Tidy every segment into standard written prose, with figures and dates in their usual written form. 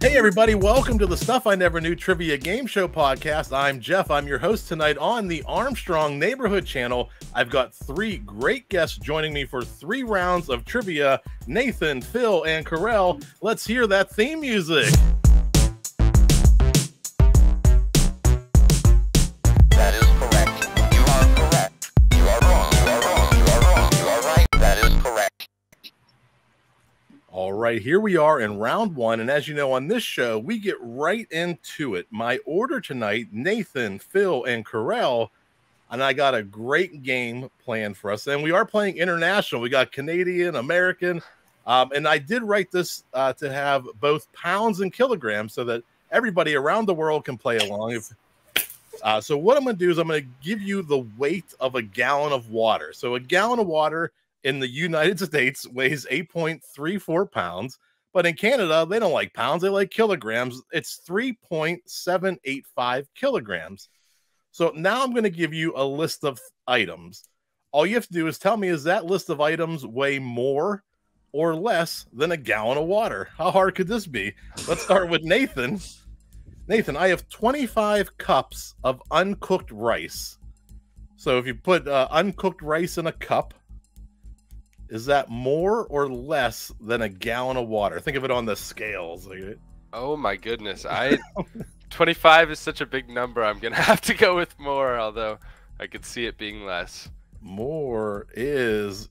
Hey everybody, welcome to the Stuff I Never Knew Trivia Game Show podcast. I'm Jeff. I'm your host tonight on the Armstrong Neighborhood Channel. I've got three great guests joining me for 3 rounds of trivia. Nathan, Phil, and Caurel. Let's hear that theme music. That is correct. You are correct. You are wrong. You are wrong. You are wrong. You are right. That is correct. All right, here we are in round 1, and as you know, on this show, we get right into it. My order tonight, Nathan, Phil, and Caurel, and I got a great game planned for us, and we are playing international. We got Canadian, American, and I did write this to have both pounds and kilograms so that everybody around the world can play along. So what I'm going to do is I'm going to give you the weight of a gallon of water. So a gallon of water in the United States weighs 8.34 pounds, but in Canada, they don't like pounds, they like kilograms. It's 3.785 kilograms. So now I'm going to give you a list of items. All you have to do is tell me, is that list of items weigh more or less than a gallon of water? How hard could this be? Let's start with Nathan. Nathan, I have 25 cups of uncooked rice. So if you put uncooked rice in a cup, is that more or less than a gallon of water? Think of it on the scales. Oh my goodness. 25 is such a big number. I'm going to have to go with more, although I could see it being less. More is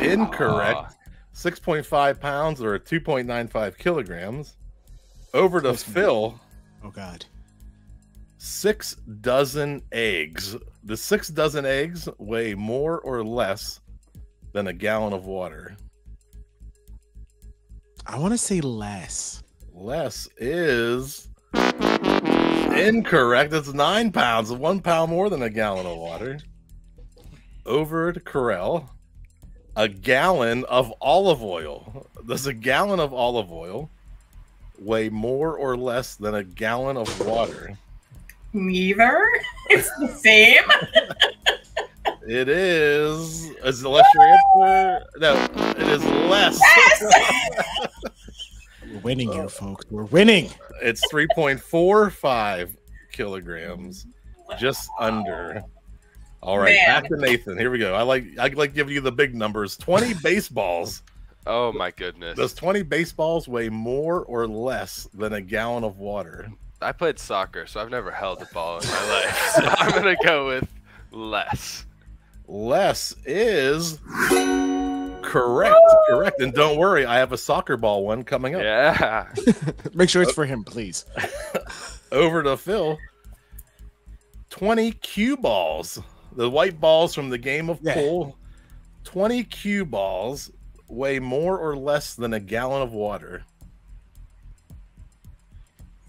incorrect. 6.5 pounds or 2.95 kilograms. Over to Phil. Oh, God. 6 dozen eggs. The 6 dozen eggs weigh more or less than a gallon of water? I want to say less. Less is incorrect. It's 9 pounds, 1 pound more than a gallon of water. Over to Caurel. A gallon of olive oil. Does a gallon of olive oil weigh more or less than a gallon of water? Neither. It's the same. It is. Is the less your answer? No, it is less. Yes! We're winning here, folks. We're winning. It's 3.45 kilograms, just under. All right, Man. back to Nathan. Here we go. I like giving you the big numbers. 20 baseballs. Oh my goodness. Does 20 baseballs weigh more or less than a gallon of water? I played soccer, so I've never held a ball in my life. So I'm going to go with less. Less is correct. Correct. And don't worry, I have a soccer ball one coming up. Yeah. Make sure it's for him, please. Over to Phil. 20 cue balls. The white balls from the game of pool. 20 cue balls weigh more or less than a gallon of water.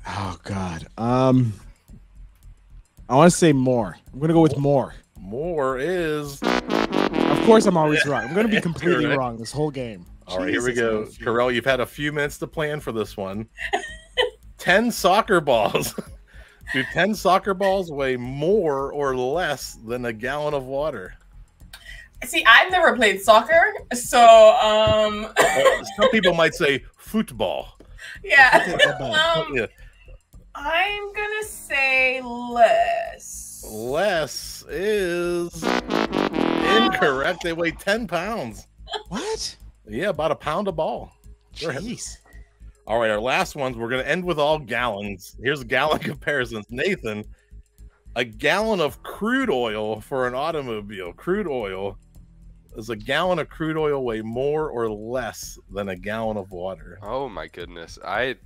Oh, God. I want to say more. I'm going to go with more. More is... Of course I'm always wrong. I'm going to be completely wrong this whole game. All right, here we go. Caurel, you've had a few minutes to plan for this one. 10 soccer balls. Do 10 soccer balls weigh more or less than a gallon of water? See, I've never played soccer, so some people might say football. yeah. Yeah. I'm gonna say less. Less is incorrect. They weigh 10 pounds. What? Yeah, about a pound a ball. Jeez. All right, our last ones. We're going to end with all gallons. Here's gallon comparisons. Nathan, a gallon of crude oil for an automobile. Crude oil. Does a gallon of crude oil weigh more or less than a gallon of water? Oh my goodness. I'm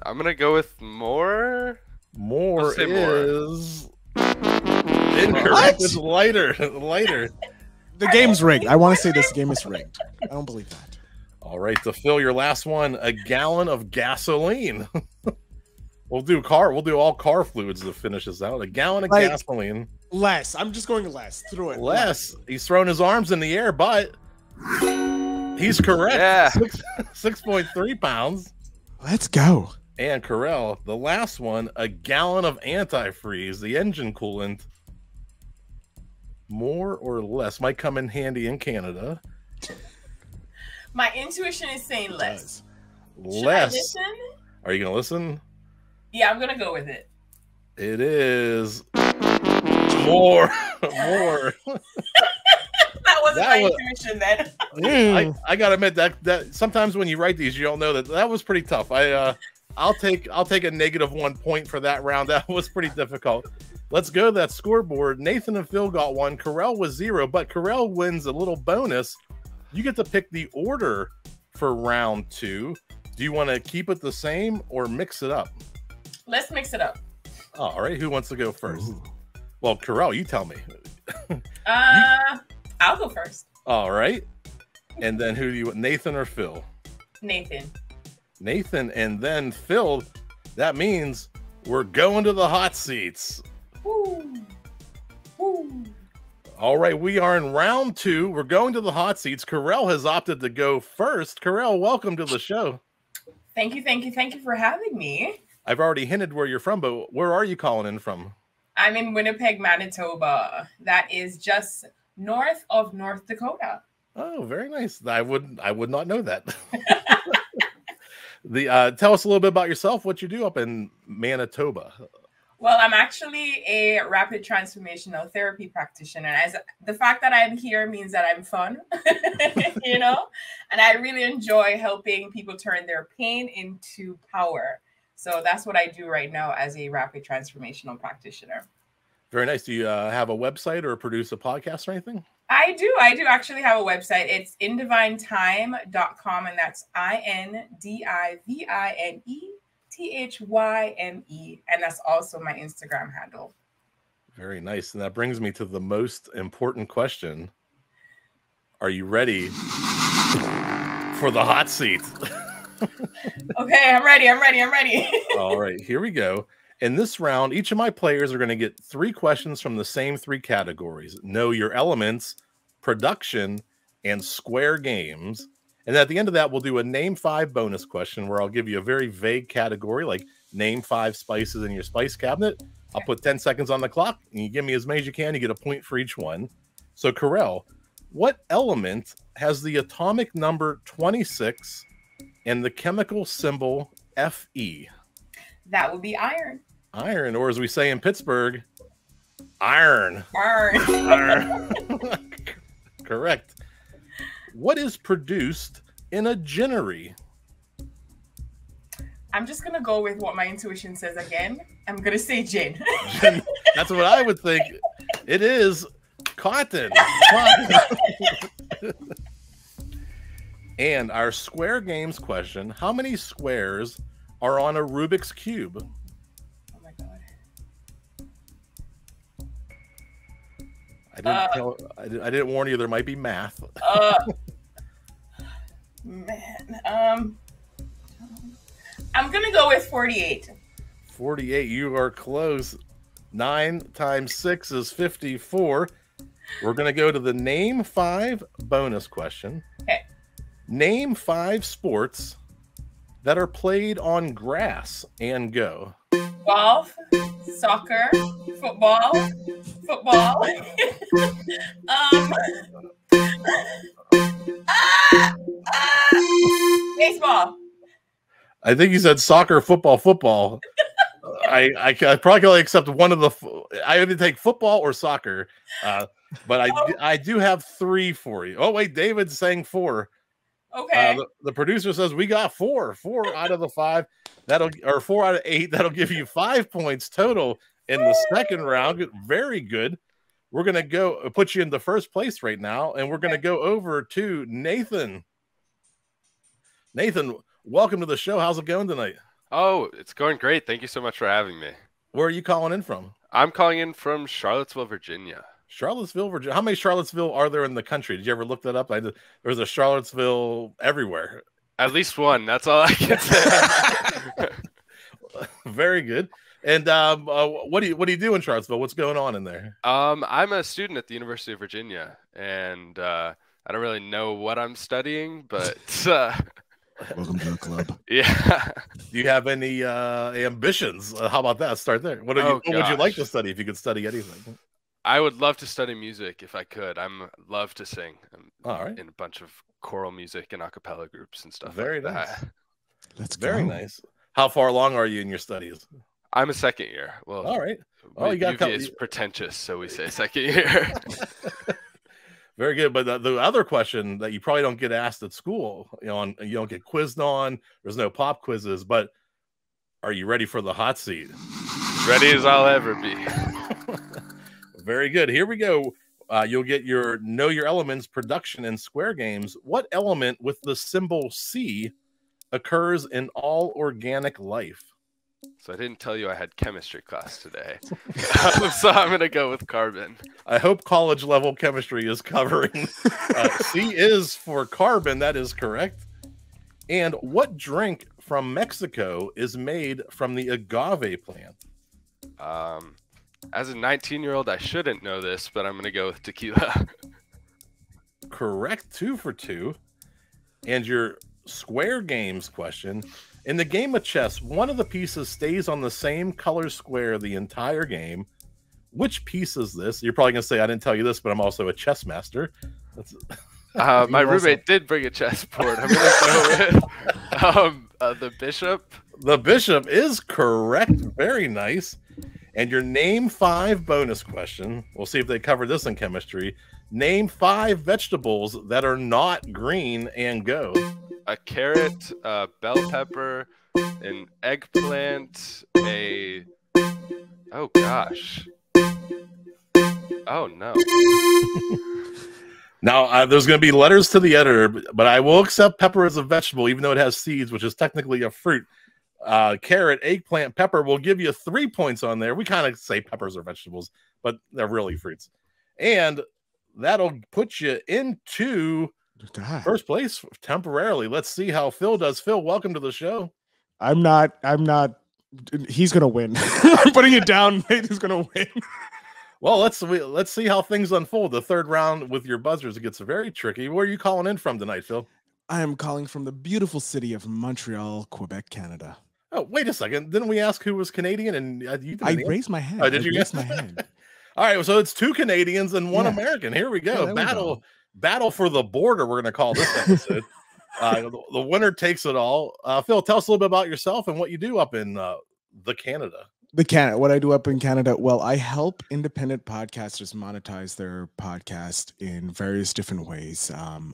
going to go with more. More is incorrect. It's lighter. Lighter. The game's rigged. I want to say this game is rigged. I don't believe that. All right, to fill your last one, a gallon of gasoline. We'll do all car fluids to finish this out. A gallon of gasoline. Less. I'm just going less. Through it. Less. He's throwing his arms in the air, but he's correct. Yeah. 6.3 pounds. Let's go. And Caurel, the last one, a gallon of antifreeze, the engine coolant. More or less might come in handy in Canada. My intuition is saying less. Should I less. listen? Are you going to listen? Yeah, I'm gonna go with it. It is more. More. That wasn't That my was- intuition then. I gotta admit that sometimes when you write these, you don't know that was pretty tough. I'll take a negative 1 point for that round. That was pretty difficult. Let's go to that scoreboard. Nathan and Phil got 1. Caurel was 0, but Caurel wins a little bonus. You get to pick the order for round 2. Do you want to keep it the same or mix it up? Let's mix it up. All right, who wants to go first? Ooh. Well, Caurel, you tell me. I'll go first. All right. And then who do you want, Nathan or Phil? Nathan. Nathan and then Phil. That means we're going to the hot seats. Woo. Woo. All right, we are in round 2. We're going to the hot seats. Caurel has opted to go first. Caurel, welcome to the show. Thank you for having me. I've already hinted where you're from, but where are you calling in from? I'm in Winnipeg, Manitoba. That is just north of North Dakota. Oh, very nice. I would not know that. Tell us a little bit about yourself, what you do up in Manitoba. Well, I'm actually a rapid transformational therapy practitioner. As the fact that I'm here means that I'm fun, you know, and I really enjoy helping people turn their pain into power. So that's what I do right now as a rapid transformational practitioner. Very nice. Do you have a website or produce a podcast or anything? I do actually have a website. It's indivinethyme.com, and that's INDIVINETHYME. And that's also my Instagram handle. Very nice. And that brings me to the most important question. Are you ready for the hot seat? Okay, I'm ready. All right, here we go. In this round, each of my players are going to get 3 questions from the same 3 categories: know your elements, production, and square games. And at the end of that, we'll do a name 5 bonus question where I'll give you a very vague category, like name 5 spices in your spice cabinet. I'll put 10 seconds on the clock, and you give me as many as you can. You get a point for each one. So, Caurel, what element has the atomic number 26 and the chemical symbol Fe? That would be iron. Iron, or as we say in Pittsburgh, iron. Iron. Correct. What is produced in a ginnery? I'm just going to go with what my intuition says again. I'm going to say gin. That's what I would think. It is cotton. And our square games question: how many squares are on a Rubik's Cube? Oh my God. I didn't warn you, there might be math. Man. I'm going to go with 48. 48. You are close. 9 times 6 is 54. We're going to go to the name 5 bonus question. Okay. Name 5 sports that are played on grass, and go. Golf, soccer, football. Baseball. I think you said soccer, football. I probably can only accept one of the. I either take football or soccer, but I do have 3 for you. Oh wait, David's saying 4. Okay. The producer says we got 4 out of the 5. Or 4 out of 8. That'll give you 5 points total in the second round. Very good. We're gonna go put you in the first place right now, and we're gonna go over to Nathan. Nathan, welcome to the show. How's it going tonight? Oh, it's going great. Thank you so much for having me. Where are you calling in from? I'm calling in from Charlottesville, Virginia. Charlottesville, Virginia. How many Charlottesville are there in the country? Did you ever look that up? There's a Charlottesville everywhere. At least one. That's all I can say. Very good. And what do you do in Charlottesville? What's going on in there? I'm a student at the University of Virginia, and I don't really know what I'm studying, but Welcome to the club. Yeah. Do you have any ambitions? How about that? Start there. What would you like to study if you could study anything? I would love to study music if I could. Love to sing. I'm all right. in a bunch of choral music and a cappella groups and stuff. Very like nice. that. Let's go. Very nice. How far along are you in your studies? I'm a second year. Well, All right. Oh, you got UV is pretentious, so we say second year. Very good. But the other question that you probably don't get asked at school, you know, you don't get quizzed on. There's no pop quizzes, but are you ready for the hot seat? Ready as I'll ever be. Very good. Here we go. You'll get your Know Your Elements production in Square Games. What element with the symbol C occurs in all organic life? So I didn't tell you I had chemistry class today. So I'm going to go with carbon. I hope college level chemistry is covering. C is for carbon. That is correct. And what drink from Mexico is made from the agave plant? As a 19-year-old, I shouldn't know this, but I'm going to go with tequila. Correct. 2 for 2. And your Square Games question. In the game of chess, one of the pieces stays on the same color square the entire game. Which piece is this? You're probably going to say, I didn't tell you this, but I'm also a chess master. That's my roommate did bring a chessboard. I'm going to go with the bishop. The bishop is correct. Very nice. And your name 5 bonus question. We'll see if they cover this in chemistry. Name 5 vegetables that are not green and go. A carrot, a bell pepper, an eggplant, oh gosh. Oh no. Now, there's going to be letters to the editor, but I will accept pepper as a vegetable, even though it has seeds, which is technically a fruit. Carrot, eggplant, pepper will give you 3 points on there. We kind of say peppers are vegetables, but they're really fruits. And that'll put you into first place temporarily. Let's see how Phil does. Phil, welcome to the show. I'm not. He's going to win. I'm putting it down. He's going to win. Well, let's see how things unfold. The third round with your buzzers, it gets very tricky. Where are you calling in from tonight, Phil? I am calling from the beautiful city of Montreal, Quebec, Canada. Oh, wait a second. Didn't we ask who was Canadian? And I raised my hand. Oh, did you raise my hand? All right, so it's 2 Canadians and 1 American. Here we go. Battle for the border, we're going to call this episode. The winner takes it all. Phil, tell us a little bit about yourself and what you do up in the Canada. What I do up in Canada. Well, I help independent podcasters monetize their podcast in various different ways.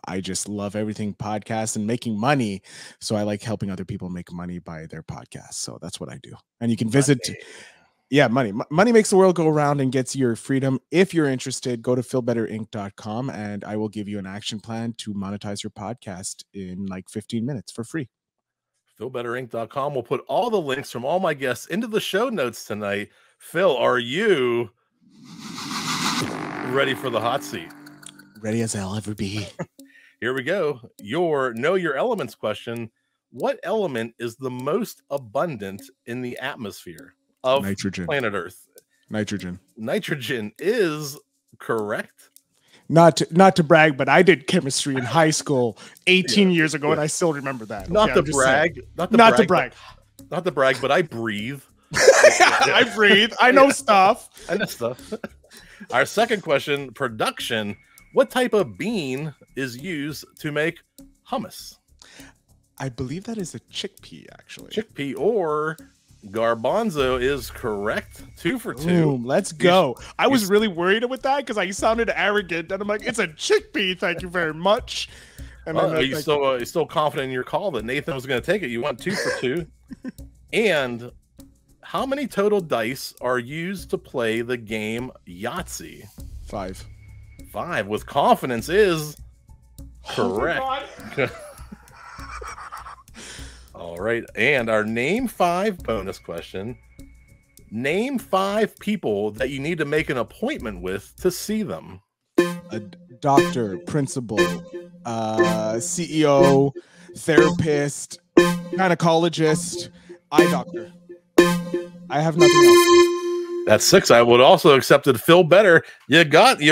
I just love everything podcast and making money. So I like helping other people make money by their podcast. So that's what I do. And you can visit. Yeah, money. Money makes the world go around and gets your freedom. If you're interested, go to feelbetterinc.com and I will give you an action plan to monetize your podcast in like 15 minutes for free. feelbetterinc.com. We'll put all the links from all my guests into the show notes tonight. Phil, are you ready for the hot seat? Ready as I'll ever be. Here we go. Your Know Your Elements question. What element is the most abundant in the atmosphere of Nitrogen. Planet Earth? Nitrogen. Nitrogen is correct. Not to brag, but I did chemistry in high school 18 years ago, and I still remember that. Not to brag, but I breathe. I breathe. I know stuff. I know stuff. Our second question, production. What type of bean is used to make hummus? I believe that is a chickpea, actually. Chickpea or garbanzo is correct. 2 for 2. Boom, let's go. I was really worried with that because I sounded arrogant, and I'm like, it's a chickpea. Thank you very much. And are you still confident in your call that Nathan was going to take it? You went 2 for 2. And how many total dice are used to play the game Yahtzee? 5. 5 with confidence is correct. Oh all right. And our name 5 bonus question. Name 5 people that you need to make an appointment with to see them. A doctor, principal, CEO, therapist, gynecologist, eye doctor. I have nothing else. That's 6. I would also accepted Phil better. You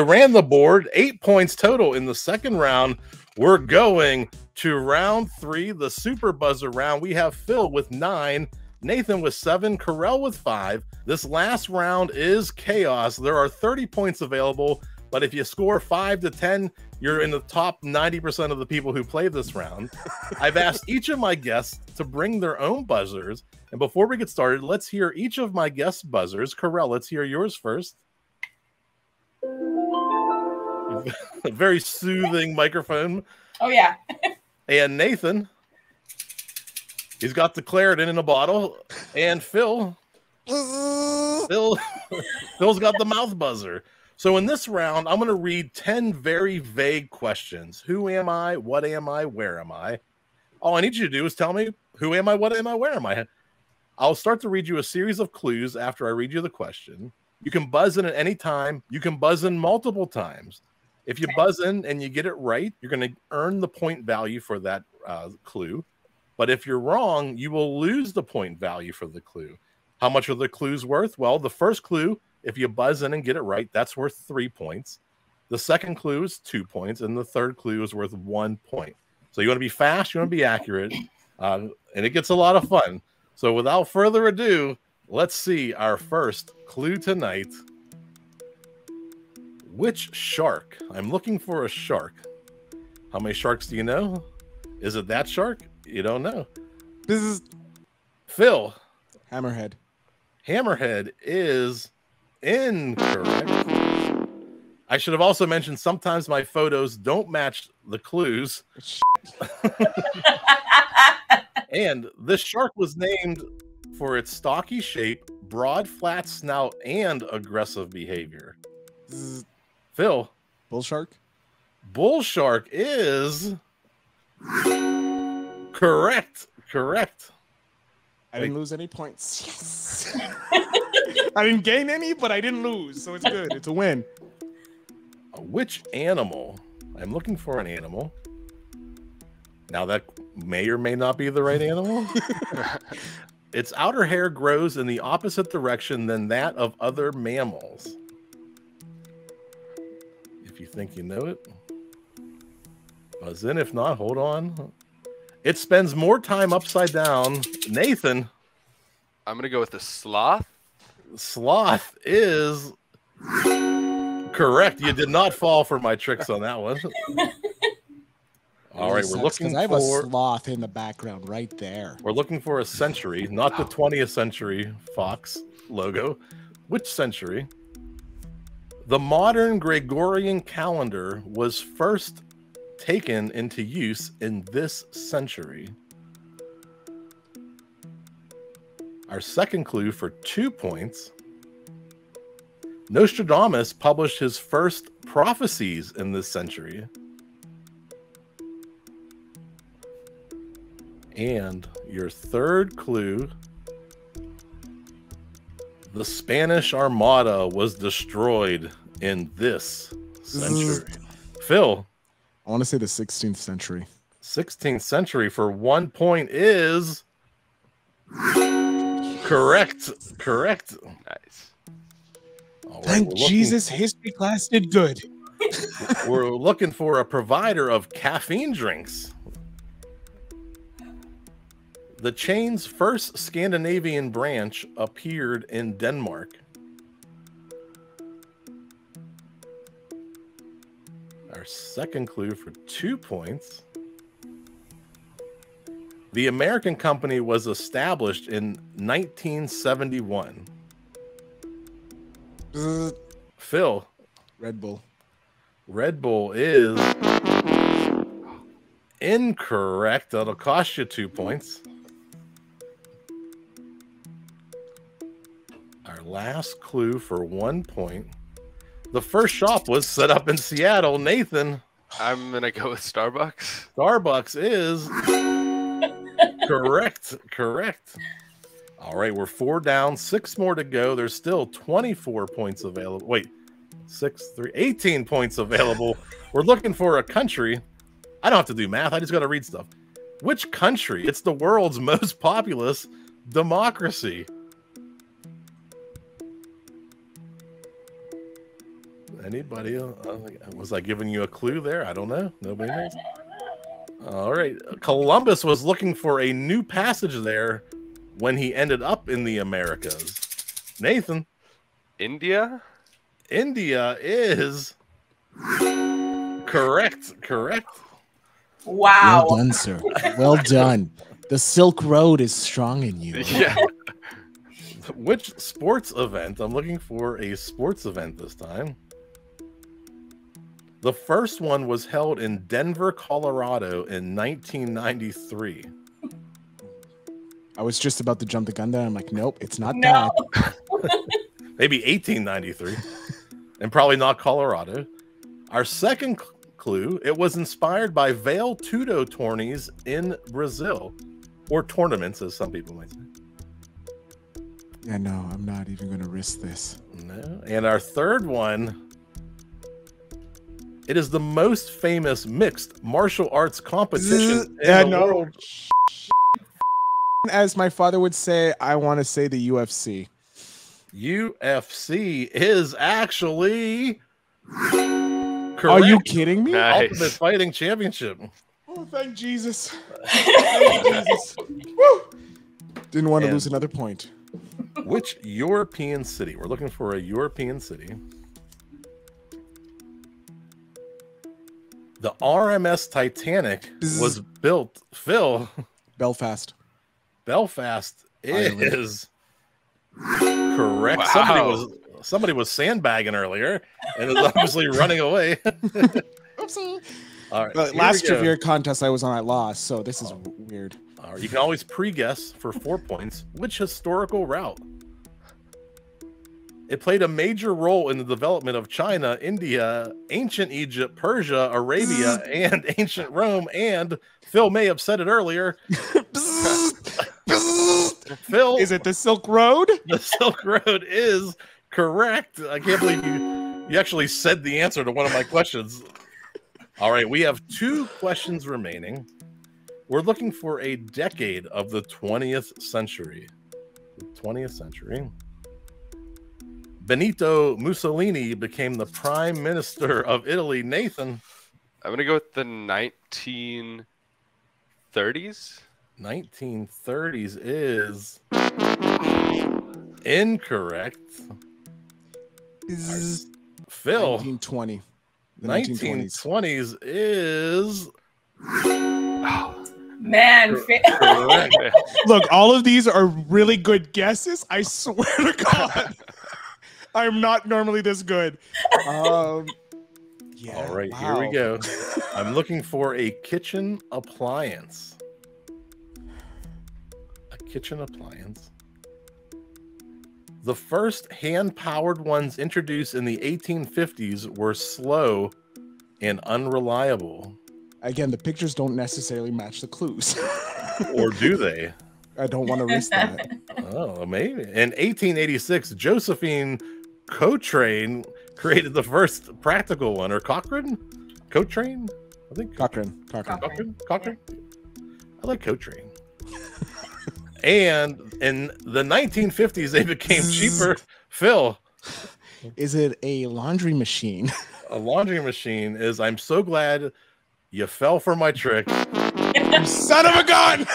ran the board. 8 points total in the second round. We're going to round 3, the super buzzer round. We have Phil with 9, Nathan with 7, Caurel with 5. This last round is chaos. There are 30 points available. But if you score 5 to 10, you're in the top 90% of the people who play this round. I've asked each of my guests to bring their own buzzers. And before we get started, let's hear each of my guests' buzzers. Caurel, let's hear yours first. A very soothing microphone. Oh, yeah. And Nathan, he's got the Claritin in a bottle. And Phil's got the mouth buzzer. So in this round, I'm going to read 10 very vague questions. Who am I? What am I? Where am I? All I need you to do is tell me, who am I? What am I? Where am I? I'll start to read you a series of clues after I read you the question. You can buzz in at any time. You can buzz in multiple times. If you buzz in and you get it right, you're going to earn the point value for that clue. But if you're wrong, you will lose the point value for the clue. How much are the clues worth? Well, the first clue, if you buzz in and get it right, that's worth 3 points. The second clue is 2 points, and the third clue is worth 1 point. So you want to be fast, you want to be accurate, and it gets a lot of fun. So without further ado, let's see our first clue tonight. Which shark? I'm looking for a shark. How many sharks do you know? Is it that shark? You don't know. This is Phil. Hammerhead. Hammerhead is incorrect. I should have also mentioned sometimes my photos don't match the clues. And this shark was named for its stocky shape, broad, flat snout, and aggressive behavior. Phil. Bull shark. Bull shark is correct. Correct. I didn't lose any points. Yes. I didn't gain any, but I didn't lose, so it's good. It's a win. Which animal? I'm looking for an animal. Now that may or may not be the right animal. Its outer hair grows in the opposite direction than that of other mammals. If you think you know it, buzz in. If not, hold on. It spends more time upside down. Nathan. I'm going to go with the sloth. Sloth is correct. You did not fall for my tricks on that one. All right, we're looking I have for a sloth in the background right there. We're looking for a century, not the 20th century Fox logo. Which century? The modern Gregorian calendar was first taken into use in this century. Our second clue for 2 points. Nostradamus published his first prophecies in this century. And your third clue, the Spanish Armada was destroyed in this century. Phil. I want to say the 16th century. 16th century for 1 point is correct. Correct. Nice. All right, Thank Jesus, history class did good. We're looking for a provider of caffeine drinks. The chain's first Scandinavian branch appeared in Denmark. Our second clue for 2 points. The American company was established in 1971. Phil. Red Bull. Red Bull is incorrect. That'll cost you 2 points. Our last clue for 1 point. The first shop was set up in Seattle. Nathan. I'm going to go with Starbucks. Starbucks is correct. Correct. All right, we're 4 down, 6 more to go. There's still 24 points available. Wait, 18 points available. We're looking for a country. I don't have to do math. I just got to read stuff. Which country? It's the world's most populous democracy. Anybody? Was I giving you a clue there? I don't know. Nobody knows. All right. Columbus was looking for a new passage there when he ended up in the Americas. Nathan. India? India is Correct. Wow. Well done, sir. Well done. The Silk Road is strong in you. Yeah. Which sports event? I'm looking for a sports event this time. The first one was held in Denver, Colorado in 1993. I was just about to jump the gun there. I'm like, nope, it's not No. that. Maybe 1893. And probably not Colorado. Our second clue, it was inspired by Vale Tudo tourneys in Brazil. Or tournaments, as some people might say. Yeah, no, I'm not even going to risk this. No. And our third one, it is the most famous mixed martial arts competition in the world. As my father would say, I want to say the UFC. UFC is actually correct. Are you kidding me? Nice. Ultimate Fighting Championship. Oh, thank Jesus. Thank Jesus. Woo! Didn't want to And- lose another point. Which European city? We're looking for a European city. The RMS Titanic was built. Phil, Belfast. Belfast Ireland. is correct. Wow. Somebody was sandbagging earlier and is obviously running away. Oopsie. All right. But here last we go. trivia contest I was on, I lost, so this is weird. All right, you can always pre-guess for 4 points. Which historical route? It played a major role in the development of China, India, ancient Egypt, Persia, Arabia, and ancient Rome. And Phil may have said it earlier. Phil, Is it the Silk Road? the Silk Road is correct. I can't believe you actually said the answer to one of my questions. All right, we have 2 questions remaining. We're looking for a decade of the 20th century. The 20th century. Benito Mussolini became the prime minister of Italy. Nathan, I'm gonna go with the 1930s. 1930s is incorrect. Phil, 1920. The 1920s. 1920s is Man, correct. Look, all of these are really good guesses. I swear to God. I'm not normally this good. Yeah, All right, here we wow. go. I'm looking for a kitchen appliance. A kitchen appliance. The first hand-powered ones introduced in the 1850s were slow and unreliable. Again, the pictures don't necessarily match the clues. Or do they? I don't want to risk that. Oh, maybe. In 1886, Josephine Cochrane created the first practical one. Or Cochrane? Cochrane? I think Cochrane. Cochrane? I like Cochrane. And in the 1950s, they became cheaper. Phil, Is it a laundry machine? a laundry machine is, I'm so glad you fell for my trick. You son of a gun!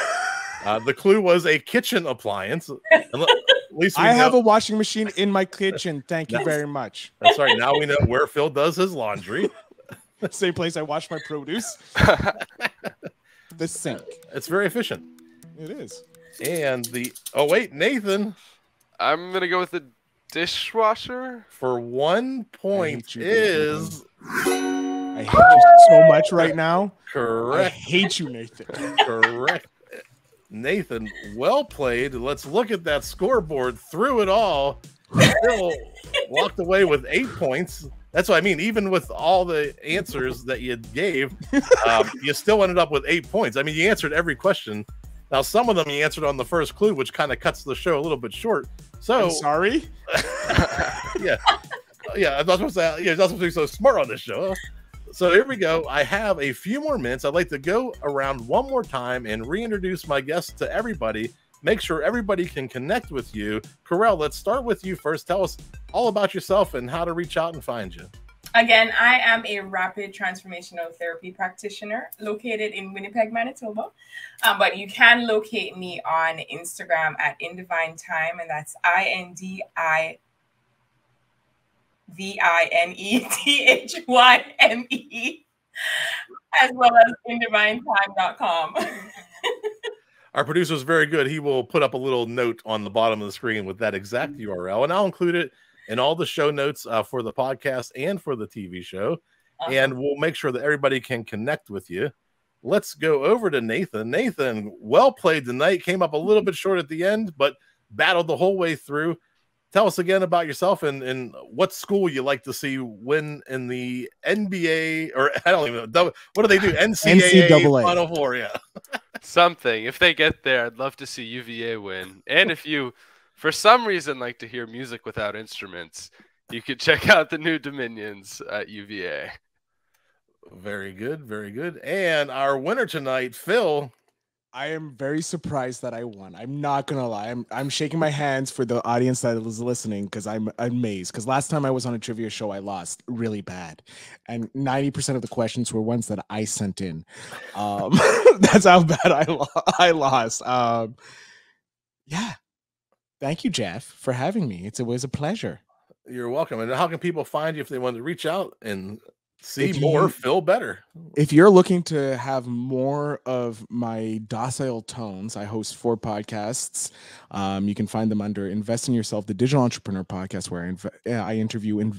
The clue was a kitchen appliance. At least we I have know- a washing machine in my kitchen. Thank you very much. That's right. Now we know where Phil does his laundry. Same place I wash my produce. The sink. It's very efficient. It is. And oh wait, Nathan, I'm gonna go with the dishwasher. for 1 point you, is I hate you so much right now. I correct. hate you, Nathan. Correct. Nathan, well played. Let's look at that scoreboard. Through it all, Phil walked away with 8 points. That's what I mean. Even with all the answers that you gave, you still ended up with 8 points. I mean, you answered every question. Now, some of them you answered on the first clue, which kind of cuts the show a little bit short. So, I'm sorry. yeah, I'm not supposed to. You're not supposed to be so smart on this show. Huh? So here we go. I have a few more minutes. I'd like to go around one more time and reintroduce my guests to everybody. Make sure everybody can connect with you. Caurel, let's start with you first. Tell us all about yourself and how to reach out and find you. Again, I am a rapid transformational therapy practitioner located in Winnipeg, Manitoba. But you can locate me on Instagram at InDivineTime, and that's INDI. VINETHYME, as well as indivinetime.com. Our producer is very good. He will put up a little note on the bottom of the screen with that exact URL, and I'll include it in all the show notes for the podcast and for the TV show. And we'll make sure that everybody can connect with you. Let's go over to Nathan. Nathan, well played tonight. Came up a little bit short at the end, but battled the whole way through. Tell us again about yourself and what school you like to see win in the NBA, or I don't even know. What do they do? NCAA Final Four, yeah. Something. If they get there, I'd love to see UVA win. And if you, for some reason, like to hear music without instruments, you could check out the New Dominions at UVA. Very good, very good. And our winner tonight, Phil. I am very surprised that I won. I'm not gonna lie. I'm shaking my hands for the audience that is listening because I'm amazed. Because last time I was on a trivia show, I lost really bad, and 90% of the questions were ones that I sent in. That's how bad I lost. Yeah. Thank you, Jeff, for having me. It was a pleasure. You're welcome. And how can people find you if they want to reach out and see more, feel better? If you're looking to have more of my docile tones, I host 4 podcasts. You can find them under Invest in Yourself, the Digital Entrepreneur Podcast, where I interview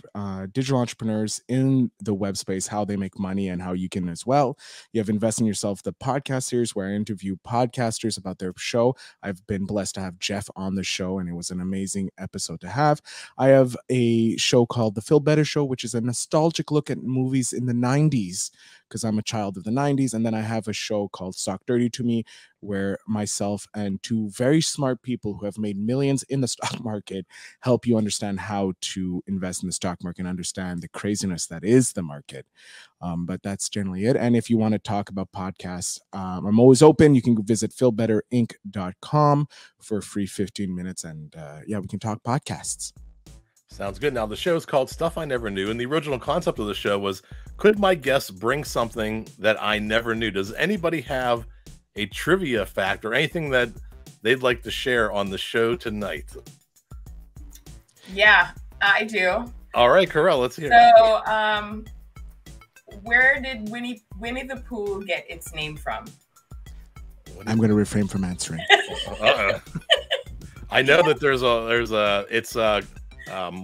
digital entrepreneurs in the web space, how they make money and how you can as well. You have Invest in Yourself, the podcast series, where I interview podcasters about their show. I've been blessed to have Jeff on the show, and it was an amazing episode to have. I have a show called The Feel Better Show, which is a nostalgic look at movies in the 90s, because I'm a child of the 90s. And then I have a show called Stock Dirty to Me, where myself and 2 very smart people who have made millions in the stock market help you understand how to invest in the stock market and understand the craziness that is the market. But that's generally it. And if you want to talk about podcasts, I'm always open. You can visit feelbetterinc.com for a free 15 minutes. And yeah, we can talk podcasts. Sounds good. Now, the show is called Stuff I Never Knew, and the original concept of the show was, could my guests bring something that I never knew? Does anybody have a trivia fact or anything that they'd like to share on the show tonight? Yeah, I do. All right, Caurel, let's hear it. So, where did Winnie the Pooh get its name from? I'm going to refrain from answering. I know that its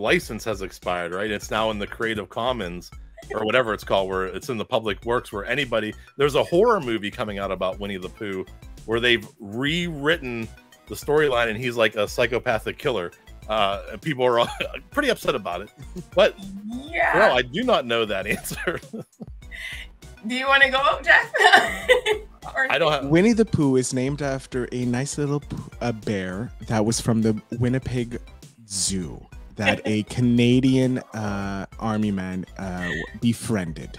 license has expired, right? It's now in the Creative Commons or whatever it's called, where it's in the public works, where there's a horror movie coming out about Winnie the Pooh where they've rewritten the storyline and he's like a psychopathic killer. People are pretty upset about it, but yeah, well, I do not know that answer. Do you want to go, Jeff? I don't have. Winnie the Pooh is named after a nice little bear that was from the Winnipeg Zoo that a Canadian army man befriended.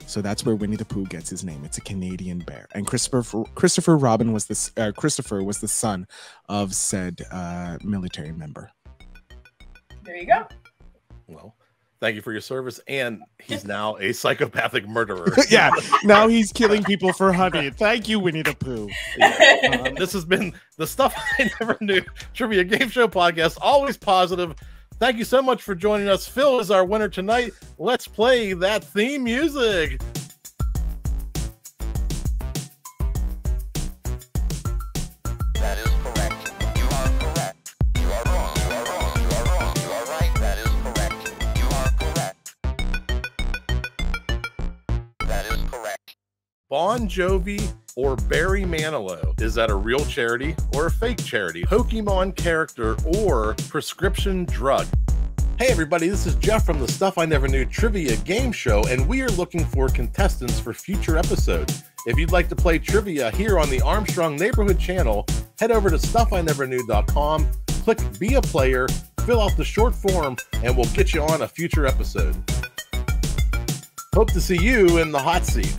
So that's where Winnie the Pooh gets his name. It's a Canadian bear. And Christopher Robin was Christopher was the son of said military member. There you go. Well, thank you for your service. And he's now a psychopathic murderer. Yeah, now he's killing people for honey. Thank you, Winnie the Pooh. This has been the Stuff I Never Knew Trivia Game Show Podcast. Always positive. Thank you so much for joining us. Phil is our winner tonight. Let's play that theme music. That is correct. You are correct. You are wrong. You are wrong. You are wrong. You are right. That is correct. You are correct. That is correct. Bon Jovi or Barry Manilow? Is that a real charity or a fake charity? Pokemon character or prescription drug? Hey everybody, this is Jeff from the Stuff I Never Knew Trivia Game Show, and we are looking for contestants for future episodes. If you'd like to play trivia here on the Armstrong Neighborhood Channel, head over to stuffineverknew.com, click Be a Player, fill out the short form, and we'll get you on a future episode. Hope to see you in the hot seat.